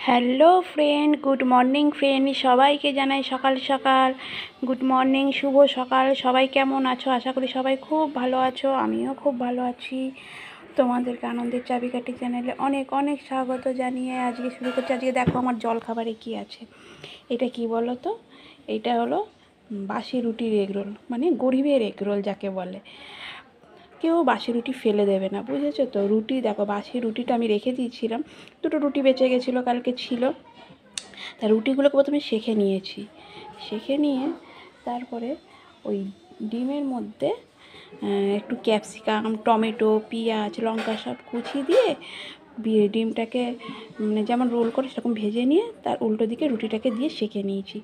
Hello friend, good morning friend. সবাইকে জানাই সকাল সকাল গুড মর্নিং, শুভ সকাল। সবাই কেমন আছো? আশা করি সবাই খুব ভালো আছো, আমিও খুব ভালো আছি। তোমাদেরকে আনন্দের চাবিকাঠি চ্যানেলে অনেক অনেক স্বাগত জানিয়ে আজকে শুরু করছি। আজকে দেখো আমার জল খাবারে কী আছে। এটা কি বলো তো? এটা হলো বাসি রুটির এগরোল, মানে গরিবের এগরোল যাকে বলে। কেউ বাসি রুটি ফেলে দেবে না, বুঝেছো তো? রুটি দেখো, বাসি রুটিটা আমি রেখে দিয়েছিলাম, দুটো রুটি বেঁচে গেছিলো, কালকে ছিল। তা রুটিগুলোকে প্রথমে সেঁকে নিয়েছি। সেঁকে নিয়ে তারপরে ওই ডিমের মধ্যে একটু ক্যাপসিকাম, টমেটো, পেঁয়াজ, লঙ্কা সব কুচি দিয়ে ডিমটাকে মানে যেমন রোল করে সেরকম ভেজে নিয়ে তার উল্টো দিকে রুটিটাকে দিয়ে সেঁকে নিয়েছি।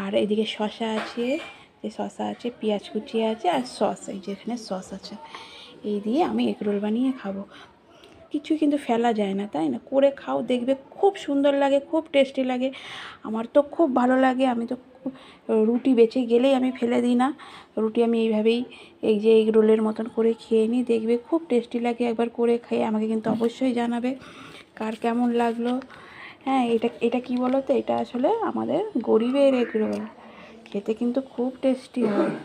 আর এদিকে শসা আছে, শসা আছে, পেঁয়াজ কুচি আছে, আর সস, এই যে এখানে সস আছে। এই দিয়ে আমি এগরোল বানিয়ে খাবো। কিছু কিন্তু ফেলা যায় না, তাই না? করে খাও, দেখবে খুব সুন্দর লাগে, খুব টেস্টি লাগে। আমার তো খুব ভালো লাগে। আমি তো রুটি বেঁচে গেলেই আমি ফেলে দিই না। রুটি আমি এইভাবেই এই যে এগ রোলের মতন করে খেয়ে নিই, দেখবে খুব টেস্টি লাগে। একবার করে খেয়ে আমাকে কিন্তু অবশ্যই জানাবে কার কেমন লাগলো। হ্যাঁ, এটা কি বলো তো? এটা আসলে আমাদের গরিবের এগ রোল, খেতে কিন্তু খুব টেস্টি হয়।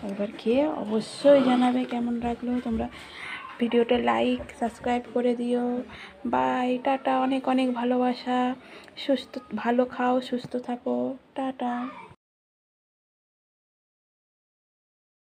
একবার খেয়ে অবশ্যই জানাবে কেমন লাগলো। তোমরা ভিডিওটা লাইক সাবস্ক্রাইব করে দিও। বাই, টাটা, অনেক অনেক ভালোবাসা। ভালো খাও, সুস্থ থাকো, টাটা।